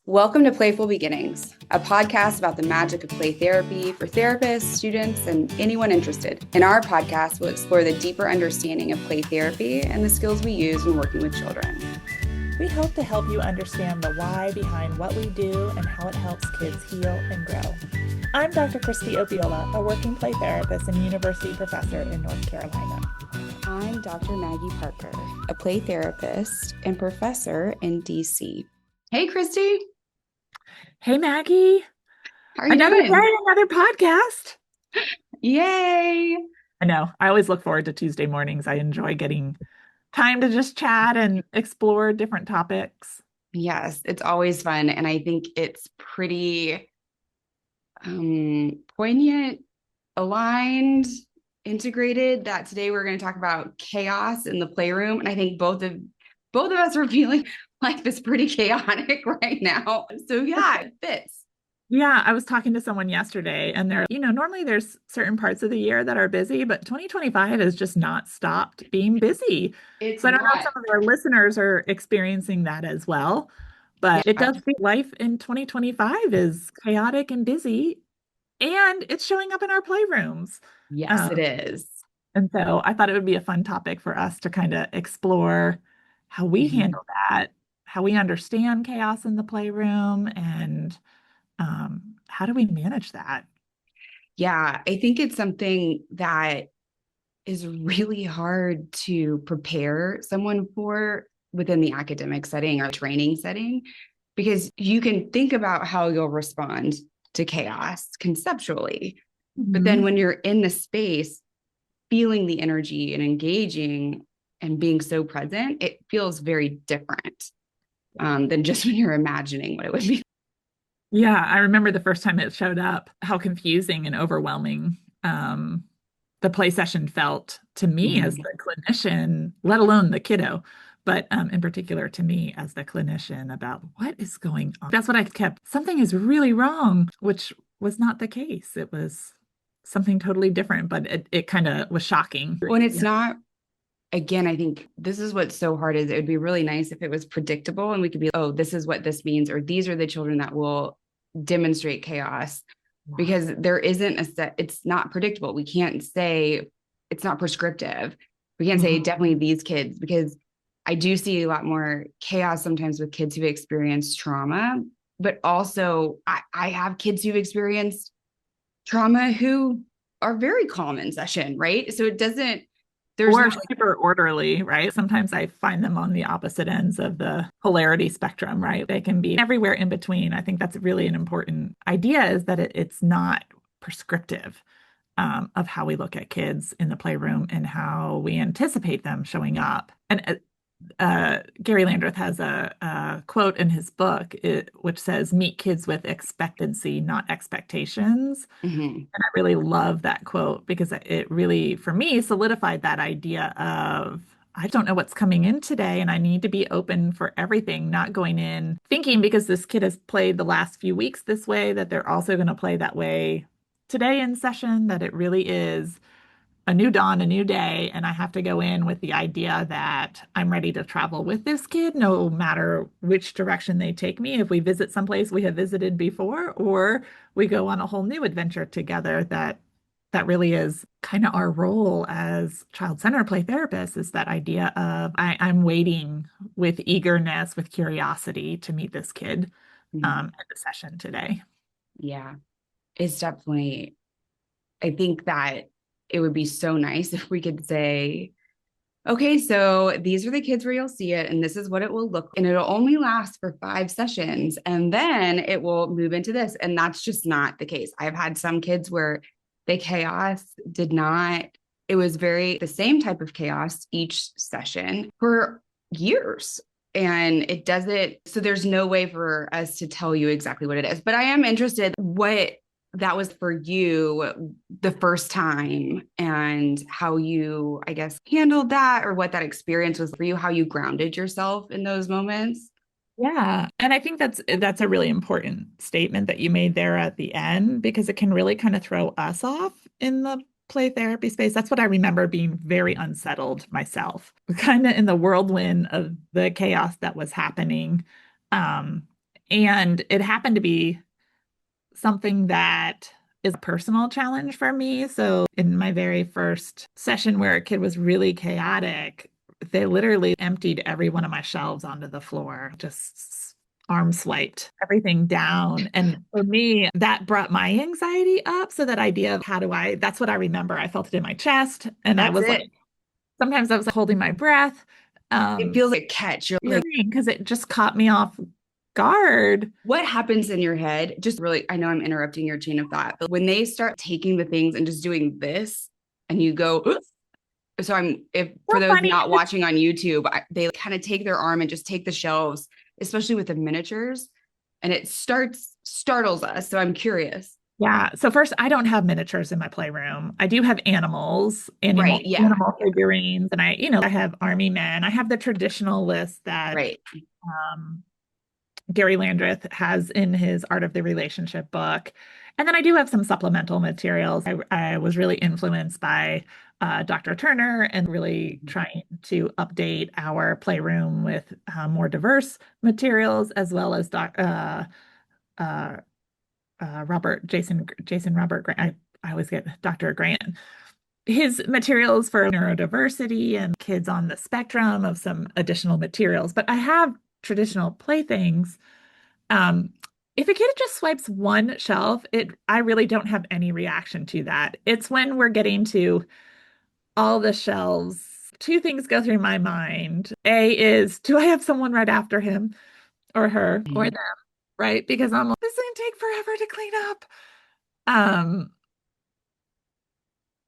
Welcome to Playful Beginnings, a podcast about the magic of play therapy for therapists, students, and anyone interested. In our podcast, we'll explore the deeper understanding of play therapy and the skills we use when working with children. We hope to help you understand the why behind what we do and how it helps kids heal and grow. I'm Dr. Kristie Opiola, a working play therapist and university professor in North Carolina. I'm Dr. Maggie Parker, a play therapist and professor in DC. Hey, Kristie. Hey, Maggie. How are you another doing? day, another podcast. Yay. I know. I always look forward to Tuesday mornings. I enjoy getting time to just chat and explore different topics. Yes, it's always fun. And I think it's pretty poignant, aligned, integrated that today we're going to talk about chaos in the playroom. And I think both of us are feeling like it's pretty chaotic right now. So yeah, it fits. Yeah, I was talking to someone yesterday and normally there's certain parts of the year that are busy, but 2025 has just not stopped being busy. So I don't know if some of our listeners are experiencing that as well, but it does feel life in 2025 is chaotic and busy, and it's showing up in our playrooms. Yes, it is. And so I thought it would be a fun topic for us to kind of explore how we handle that, how we understand chaos in the playroom, and how do we manage that? Yeah, I think it's something that is really hard to prepare someone for within the academic setting or training setting, because you can think about how you'll respond to chaos conceptually. But then when you're in the space, feeling the energy and engaging and being so present, it feels very different than just when you're imagining what it would be. Yeah, I remember the first time it showed up, how confusing and overwhelming the play session felt to me as the clinician, let alone the kiddo, but in particular to me as the clinician about what is going on. That's what I kept. Something is really wrong, which was not the case. It was something totally different, but it kind of was shocking. When it's not, again, I think this is what's so hard is it would be really nice if it was predictable and we could be, oh, this is what this means, or these are the children that will demonstrate chaos, because there isn't a set, it's not predictable. We can't say, it's not prescriptive. We can't say definitely these kids, because I do see a lot more chaos sometimes with kids who've experienced trauma, but also I have kids who've experienced trauma who are very calm in session, right? So it doesn't, there's or not super orderly, right? Sometimes I find them on the opposite ends of the polarity spectrum, right? They can be everywhere in between. I think that's really an important idea, is that it's not prescriptive of how we look at kids in the playroom and how we anticipate them showing up. And Gary Landreth has a quote in his book, which says, "Meet kids with expectancy, not expectations." And I really love that quote because it really, for me, solidified that idea of, I don't know what's coming in today, and I need to be open for everything, not going in thinking because this kid has played the last few weeks this way, that they're also going to play that way today in session, that it really is a new dawn, a new day, and I have to go in with the idea that I'm ready to travel with this kid, no matter which direction they take me. If we visit someplace we have visited before, or we go on a whole new adventure together, that really is kind of our role as child-centered play therapists, is that idea of I'm waiting with eagerness, with curiosity to meet this kid at the session today. Yeah, it's definitely, I think that it would be so nice if we could say, okay, so these are the kids where you'll see it, and this is what it will look, and it'll only last for 5 sessions, and then it will move into this. And that's just not the case. I've had some kids where the chaos did not, it was very the same type of chaos each session for years. And it doesn't, so there's no way for us to tell you exactly what it is. But I am interested what that was for you the first time, and how you, I guess, handled that, or what that experience was for you, how you grounded yourself in those moments. Yeah. And I think that's a really important statement that you made there at the end, because it can really kind of throw us off in the play therapy space. That's what I remember, being very unsettled myself, kind of in the whirlwind of the chaos that was happening. And it happened to be something that is a personal challenge for me. So, in my very first session where a kid was really chaotic, they literally emptied every one of my shelves onto the floor, just arm swiped everything down. And for me, that brought my anxiety up. So, that idea of how do I, that's what I remember. I felt it in my chest. And I That's was like, it. sometimes I was holding my breath. It feels like a catch. You're like, Because it just caught me off guard. what happens in your head? Just really, I know I'm interrupting your chain of thought, but when they start taking the things and just doing this, and you go, "Ugh." So I'm, if for So those funny. not watching on YouTube, they kind of take their arm and just take the shelves, especially with the miniatures, and it startles us. So I'm curious. Yeah. So first, I don't have miniatures in my playroom. I do have animals, Right. Yeah. animal figurines, and I have army men. I have the traditional list that Right. um, Gary Landreth has in his Art of the Relationship book. And then I do have some supplemental materials. I was really influenced by Dr. Turner and really trying to update our playroom with more diverse materials, as well as uh, Jason Robert Grant. I always get Dr. Grant. His materials for neurodiversity and kids on the spectrum of some additional materials. But I have traditional playthings. Um, if a kid just swipes one shelf, I really don't have any reaction to that. It's when we're getting to all the shelves. Two things go through my mind. A is, do I have someone right after him or her or Mhm. them, right? Because I'm like, this is gonna take forever to clean up. Um,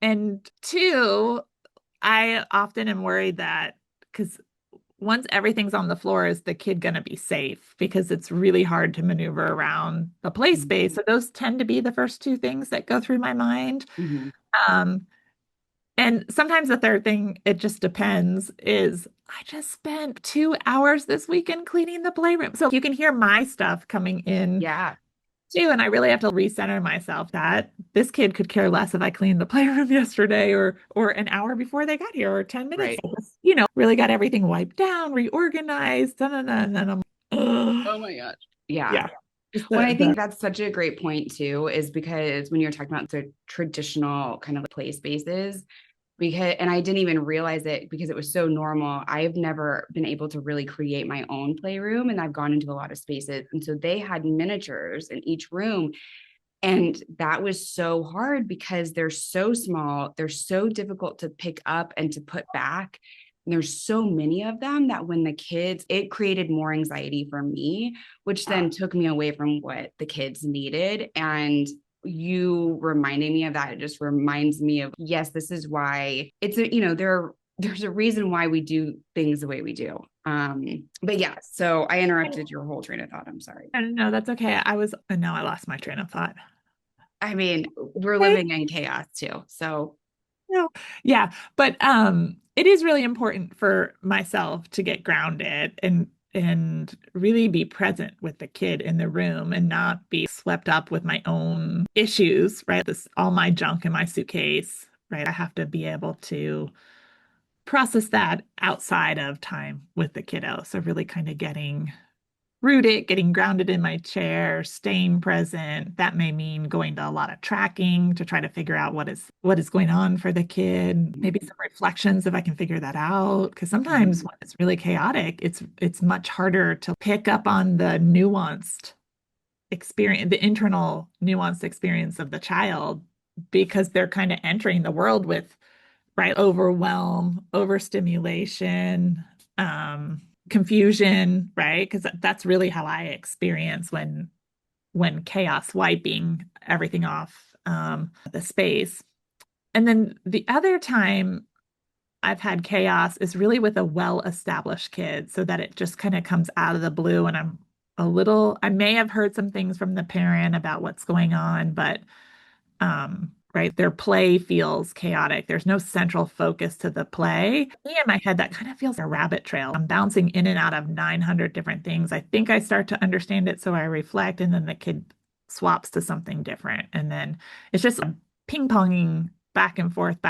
and two, I often am worried that because once everything's on the floor, is the kid going to be safe? Because it's really hard to maneuver around the play space. So those tend to be the first two things that go through my mind. Mhm. Um, and sometimes the third thing, it just depends, is I just spent 2 hours this weekend cleaning the playroom. So you can hear my stuff coming in Yeah. too. And I really have to recenter myself that this kid could care less if I cleaned the playroom yesterday or an hour before they got here or 10 minutes. Right. I just, really got everything wiped down, reorganized, and then I'm Oh my gosh. Yeah. yeah. Just Well, I the think that's such a great point too, is because when you're talking about the traditional kind of play spaces, because, and I didn't even realize it because it was so normal. I've never been able to really create my own playroom, and I've gone into a lot of spaces. And so they had miniatures in each room. And that was so hard because they're so small, they're so difficult to pick up and to put back. And there's so many of them that when the kids, it created more anxiety for me, which then took me away from what the kids needed. And you reminding me of that, it just reminds me of, yes, this is why it's a, there's a reason why we do things the way we do. But yeah, so I interrupted your whole train of thought. I'm sorry. I don't know, that's okay. And now I lost my train of thought. I mean, we're Okay. living in chaos too. So, No. Yeah, but it is really important for myself to get grounded and really be present with the kid in the room and not be swept up with my own issues, right? This all my junk in my suitcase, right? I have to be able to process that outside of time with the kiddo. So really kind of getting rooted, getting grounded in my chair, staying present. That may mean going to a lot of tracking to try to figure out what is going on for the kid. Maybe some reflections if I can figure that out. Because sometimes when it's really chaotic, it's much harder to pick up on the nuanced experience, the internal nuanced experience of the child because they're kind of entering the world with right overwhelm, overstimulation, confusion, right? Because that's really how I experience when chaos wiping everything off the space. And then the other time I've had chaos is really with a well-established kid, so that it just kind of comes out of the blue, and I may have heard some things from the parent about what's going on, but right, their play feels chaotic. There's no central focus to the play. Me in my head, that kind of feels like a rabbit trail. I'm bouncing in and out of 900 different things. I think I start to understand it, so I reflect, and then the kid swaps to something different. And then it's just ping-ponging back and forth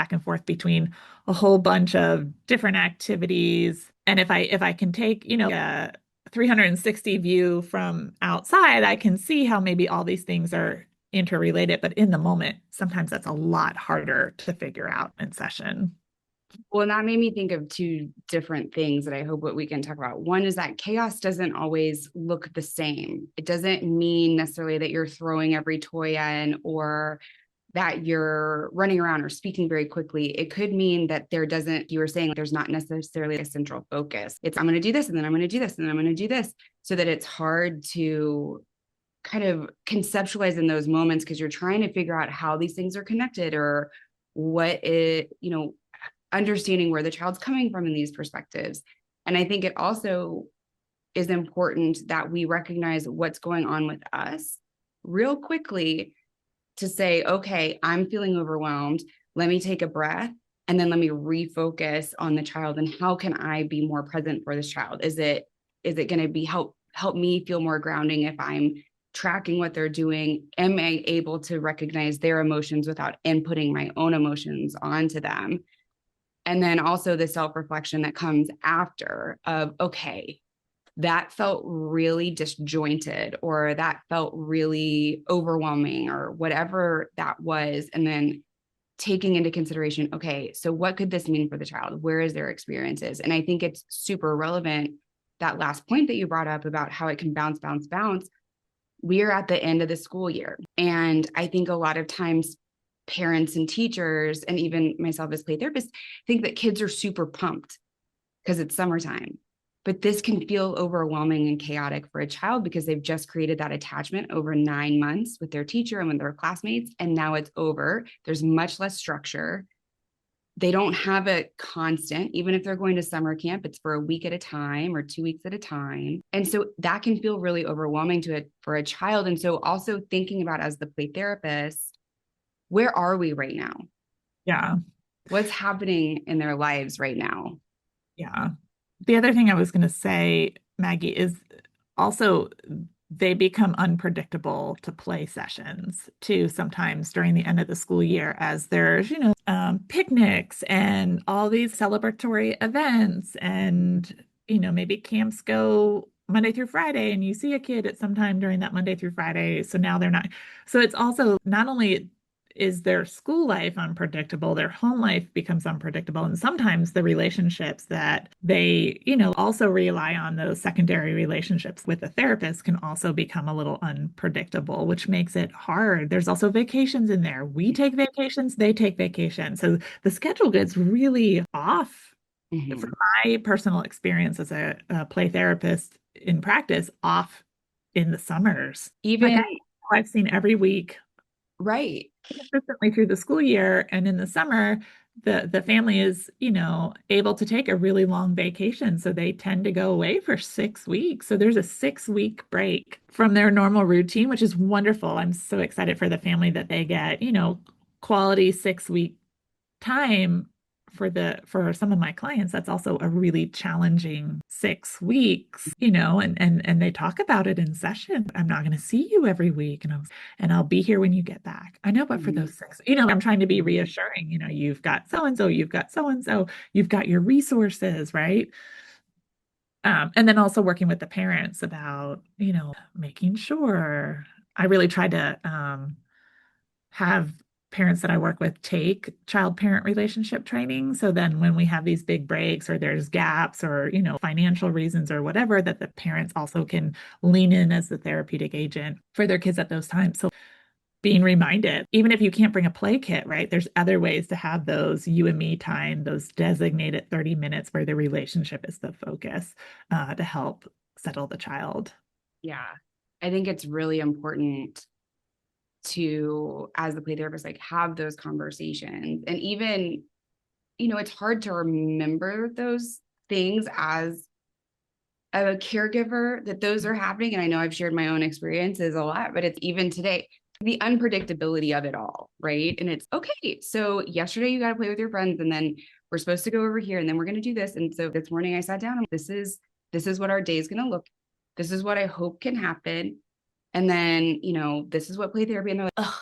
between a whole bunch of different activities. And if I can take, a 360 view from outside, I can see how maybe all these things are interrelated, but in the moment, sometimes that's a lot harder to figure out in session. Well, and that made me think of two different things that I hope what we can talk about. One is that chaos doesn't always look the same. It doesn't mean necessarily that you're throwing every toy in or that you're running around or speaking very quickly. It could mean that there doesn't, you were saying there's not necessarily a central focus. It's I'm going to do this and then I'm going to do this and then I'm going to do this, so that it's hard to kind of conceptualize in those moments because you're trying to figure out how these things are connected or what it, understanding where the child's coming from in these perspectives. And I think it also is important that we recognize what's going on with us real quickly to say, okay, I'm feeling overwhelmed. Let me take a breath and then let me refocus on the child and how can I be more present for this child? Is it going to be help me feel more grounding if I'm tracking what they're doing? Am I able to recognize their emotions without inputting my own emotions onto them? And then also the self-reflection that comes after of, okay, that felt really disjointed or that felt really overwhelming or whatever that was. And then taking into consideration, okay, so what could this mean for the child? Where is their experiences? And I think it's super relevant, that last point that you brought up about how it can bounce, bounce, bounce. We are at the end of the school year. And I think a lot of times parents and teachers, and even myself as play therapist, think that kids are super pumped because it's summertime. But this can feel overwhelming and chaotic for a child because they've just created that attachment over 9 months with their teacher and with their classmates. And now it's over. There's much less structure. They don't have a constant, even if they're going to summer camp, it's for a week at a time or 2 weeks at a time. And so that can feel really overwhelming to it for a child. And so also thinking about, as the play therapist, where are we right now? Yeah. What's happening in their lives right now? Yeah. The other thing I was going to say, Maggie, is also they become unpredictable to play sessions too, sometimes during the end of the school year, as there's, picnics and all these celebratory events. And, maybe camps go Monday through Friday, and you see a kid at some time during that Monday through Friday. So now they're not. So it's also not only is their school life unpredictable, their home life becomes unpredictable. And sometimes the relationships that they, also rely on, those secondary relationships with the therapist, can also become a little unpredictable, which makes it hard. There's also vacations in there. We take vacations, they take vacations. So the schedule gets really off. From Mm-hmm. my personal experience as a play therapist in practice, off in the summers. Like Even I've seen every week right. consistently through the school year, and in the summer the family is able to take a really long vacation, so they tend to go away for 6 weeks. So there's a 6-week break from their normal routine, which is wonderful. I'm so excited for the family that they get quality 6-week time. For some of my clients, that's also a really challenging 6 weeks, and they talk about it in session. I'm not going to see you every week, and I'll be here when you get back. I know, but for Mm-hmm. those 6, I'm trying to be reassuring. You've got so and so, you've got so and so, you've got your resources, right? And then also working with the parents about, making sure. I really try to have parents that I work with take child-parent relationship training. So then when we have these big breaks or there's gaps or, financial reasons or whatever, that the parents also can lean in as the therapeutic agent for their kids at those times. So being reminded, even if you can't bring a play kit, right? There's other ways to have those you and me time, those designated 30 minutes where the relationship is the focus, to help settle the child. Yeah. I think it's really important to, as the play therapist, like have those conversations. And even, it's hard to remember those things as a caregiver, that those are happening. And I know I've shared my own experiences a lot, but it's even today, the unpredictability of it all, right? And it's okay. So yesterday you got to play with your friends, and then we're supposed to go over here, and then we're going to do this. And so this morning I sat down and this is what our day is going to look. This is what I hope can happen. And then, this is what play therapy. And they're like, oh,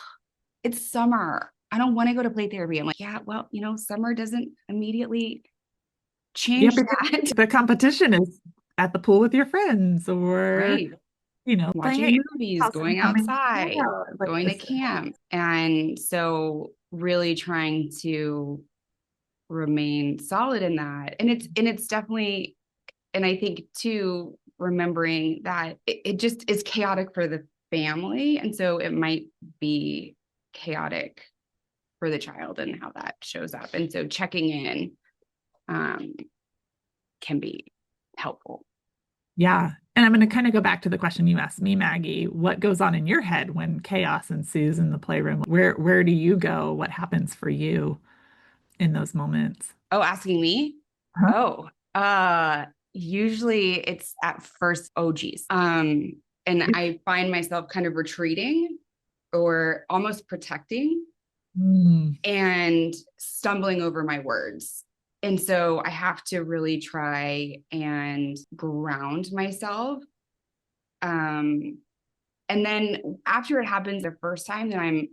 it's summer. I don't want to go to play therapy. I'm like, yeah, well, summer doesn't immediately Yeah, change because that. the competition is at the pool with your friends or, Right. playing at Watching your movies, house and going coming outside, out. Like going to this. camp. And so really trying to remain solid in that. And it's definitely, and I think too, remembering that it just is chaotic for the family. And so it might be chaotic for the child and how that shows up. And so checking in um, can be helpful. Yeah. And I'm going to kind of go back to the question you asked me, Maggie. What goes on in your head when chaos ensues in the playroom? Where do you go? What happens for you in those moments? Oh, asking me? Huh? Oh, usually it's at first, oh geez. And I find myself kind of retreating or almost protecting Mm, and stumbling over my words. And so I have to really try and ground myself. Um, and then after it happens the first time, then I'm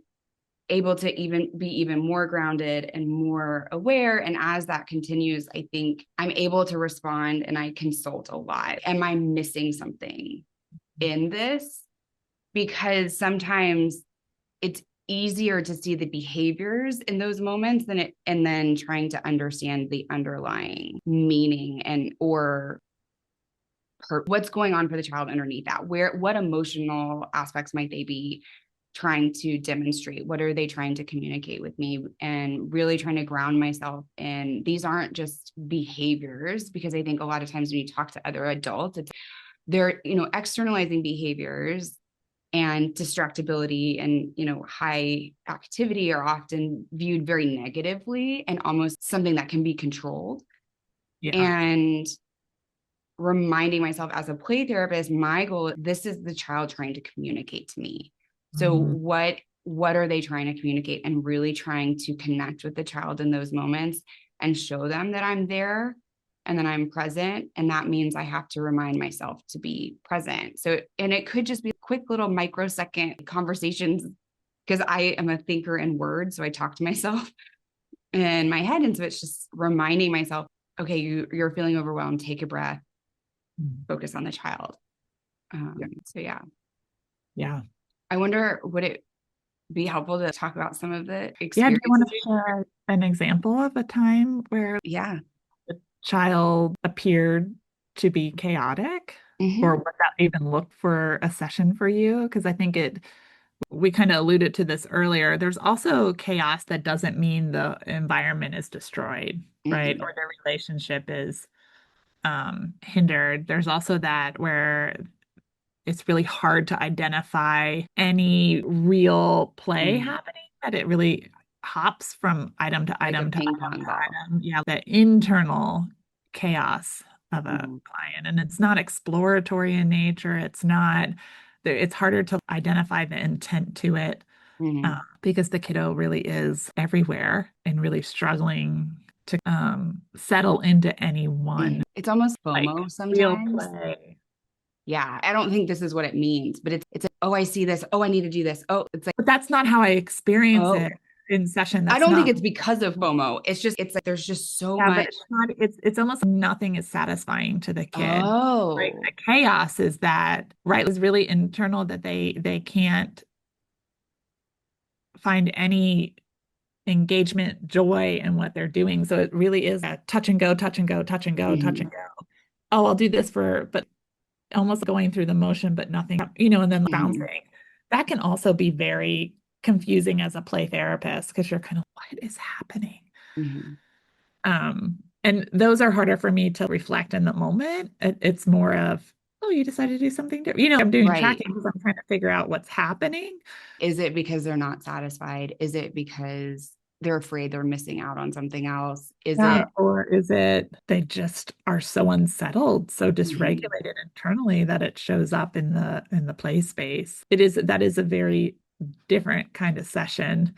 able to even be even more grounded and more aware. And as that continues, I think I'm able to respond and I consult a lot. Am I missing something in this? Because sometimes it's easier to see the behaviors in those moments than it and then trying to understand the underlying meaning and or what's going on for the child underneath that, where what emotional aspects might they be trying to demonstrate, what are they trying to communicate with me, and really trying to ground myself in these aren't just behaviors. Because I think a lot of times when you talk to other adults, it's they're externalizing behaviors, and distractibility and high activity are often viewed very negatively and almost something that can be controlled. yeah. And reminding myself as a play therapist, my goal, this is the child trying to communicate to me. So Mm, what are they trying to communicate, and really trying to connect with the child in those moments and show them that I'm there and that I'm present. And that means I have to remind myself to be present. So, and it could just be quick little microsecond conversations, because I am a thinker in words. So I talk to myself in my head. And so it's just reminding myself, okay, you're feeling overwhelmed, take a breath, mm. focus on the child. Yeah. So yeah, Yeah. I wonder, would it be helpful to talk about some of the Yeah. Do you want experiences? to share an example of a time where Yeah. the child appeared to be chaotic or Mm-hmm. what that even looked for a session for you? Because I think we kind of alluded to this earlier. There's also chaos that doesn't mean the environment is destroyed, right? Mm-hmm. Or the relationship is hindered. There's also that where it's really hard to identify any real play Mm-hmm. happening, that it really hops from item to Like a item to ping item pong to ball. item. Yeah, the internal chaos of a Mm-hmm. client. And it's not exploratory in nature. It's harder to identify the intent to it Mm-hmm. because the kiddo really is everywhere and really struggling to settle into any Mm-hmm. one It's almost like FOMO real sometimes. play. Yeah, I don't think this is what it means, but it's like, oh, I see this. Oh, I need to do this. Oh, it's like, But that's not how I experience oh, it in session. I That's don't think not, it's because of FOMO. It's like there's just so yeah, but much. it's not, it's almost nothing is satisfying to the kid. Right. Oh. The chaos is that, right, is really internal that they can't find any engagement, joy in what they're doing. So it really is a touch and go, touch and go, touch and go, touch Mm-hmm. and go. Oh, I'll do this but almost going through the motion, but nothing, and then Mm-hmm. bouncing. That can also be very confusing as a play therapist because you're kind of, what is happening? Mm-hmm. And those are harder for me to reflect in the moment. It's more of, oh, you decided to do something different. I'm doing Right. tracking because I'm trying to figure out what's happening. Is it because they're not satisfied? Is it because they're afraid they're missing out on something else? Is Yeah, it? or is it they just are so unsettled, so Mhm. dysregulated internally that it shows up in the play space? That is a very different kind of session.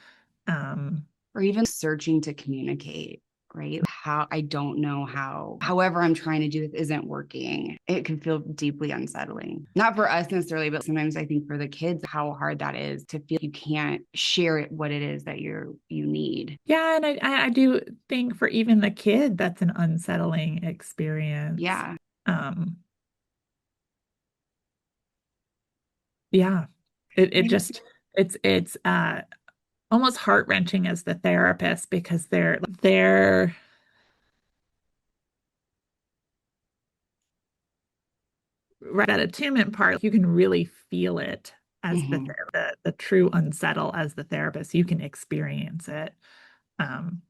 Um, Or even searching to communicate, right? How I don't know how, however, I'm trying to do this isn't working. It can feel deeply unsettling. Not for us necessarily, but sometimes I think for the kids, how hard that is to feel you can't share it, what it is that you need. yeah, and I do think for even the kid, that's an unsettling experience. Yeah. Um, Yeah. It just it's almost heart-wrenching as the therapist because they're right, that attunement part, you can really feel it as Hmm. the true unsettle as the therapist. You can experience it. Um,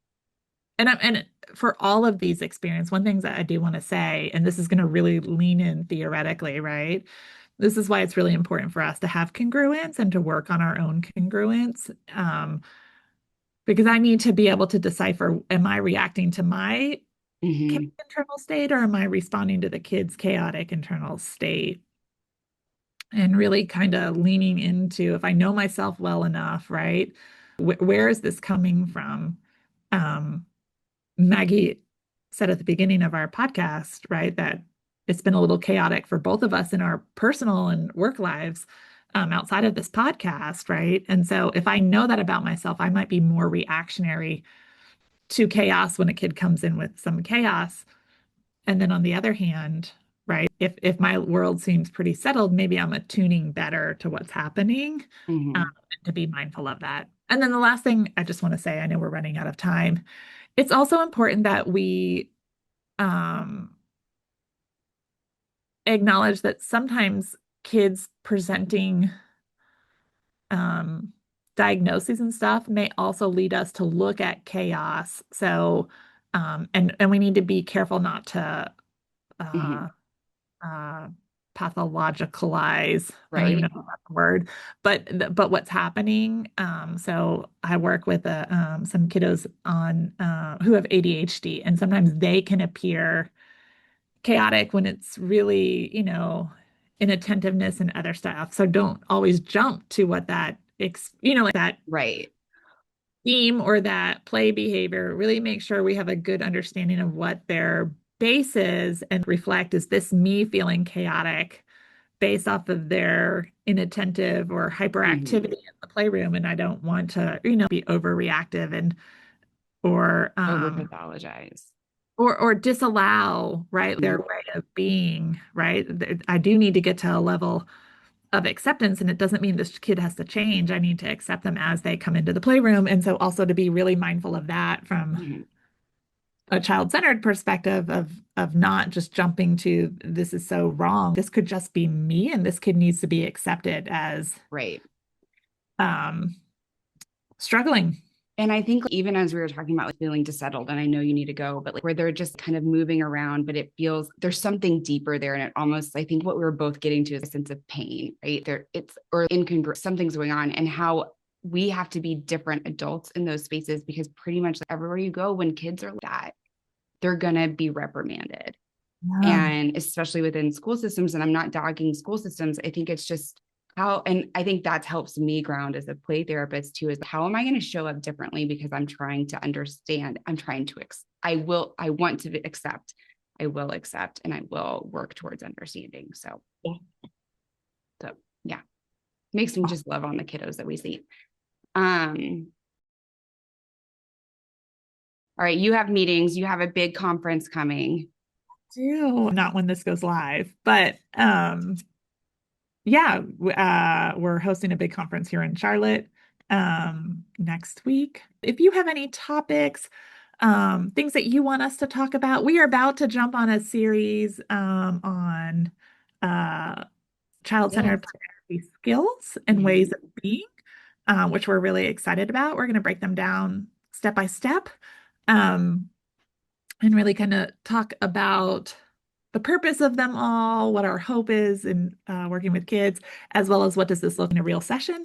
and for all of these experience, one thing that I do want to say, and this is going to really lean in theoretically, right? This is why it's really important for us to have congruence and to work on our own congruence. Because I need to be able to decipher, am I reacting to my Hmm. chaotic internal state or am I responding to the kid's chaotic internal state? And really kind of leaning into if I know myself well enough, right? Where is this coming from? Um, Maggie said at the beginning of our podcast, right, that it's been a little chaotic for both of us in our personal and work lives outside of this podcast, right? And so if I know that about myself, I might be more reactionary to chaos when a kid comes in with some chaos. And then on the other hand, right, if my world seems pretty settled, maybe I'm attuning better to what's happening, um, Hmm. to be mindful of that. And then the last thing I just want to say, I know we're running out of time. It's also important that we um, acknowledge that sometimes kids presenting um, diagnoses and stuff may also lead us to look at chaos. So, and we need to be careful not to uh, Hmm. uh, pathologicalize. I don't even know Right. if that's the word, but what's happening. So I work with some kiddos on who have ADHD, and sometimes they can appear chaotic when it's really, inattentiveness and other stuff. So don't always jump to what like that Right. theme or that play behavior. Really make sure we have a good understanding of what their base is and reflect, is this me feeling chaotic based off of their inattentive or hyperactivity Hmm. in the playroom? And I don't want to, be overreactive and or Over um pathologize. or disallow, right, their Mhm. way of being, right? I do need to get to a level of acceptance, and it doesn't mean this kid has to change. I need to accept them as they come into the playroom. And so also to be really mindful of that from Mhm. a child-centered perspective of not just jumping to this is so wrong. This could just be me, and this kid needs to be accepted as Right. um struggling. And I think even as we were talking about like feeling dissettled, and I know you need to go, but like where they're just kind of moving around, but it feels there's something deeper there. And it almost, I think what we were both getting to is a sense of pain, right? There it's or incongruent, something's going on, and how we have to be different adults in those spaces because pretty much everywhere you go, when kids are like that, they're gonna be reprimanded. Yeah. And especially within school systems, and I'm not dogging school systems, I think it's just how, and I think that helps me ground as a play therapist too, is how am I going to show up differently because I'm trying to understand, I'm trying to I want to accept, I will accept, and I will work towards understanding. So yeah, makes me just love on the kiddos that we see. um all right, you have meetings, you have a big conference coming. Do not when this goes live, but yeah, we're hosting a big conference here in Charlotte next week. If you have any topics, things that you want us to talk about, we are about to jump on a series on uh, child-centered Skills. play skills and Mhm. ways of being, which we're really excited about. We're going to break them down step by step. Um, and really kind of talk about the purpose of them all, what our hope is in working with kids, as well as what does this look in a real session,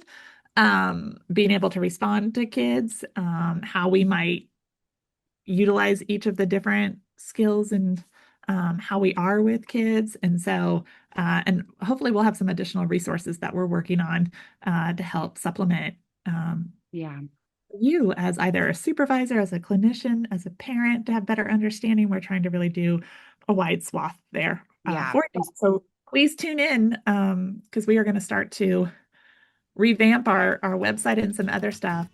being able to respond to kids, how we might utilize each of the different skills and how we are with kids. And so, and hopefully we'll have some additional resources that we're working on to help supplement Yeah. you as either a supervisor, as a clinician, as a parent to have better understanding. We're trying to really do a wide swath there Yeah. for you. So please tune in because we are going to start to revamp our website and some other stuff.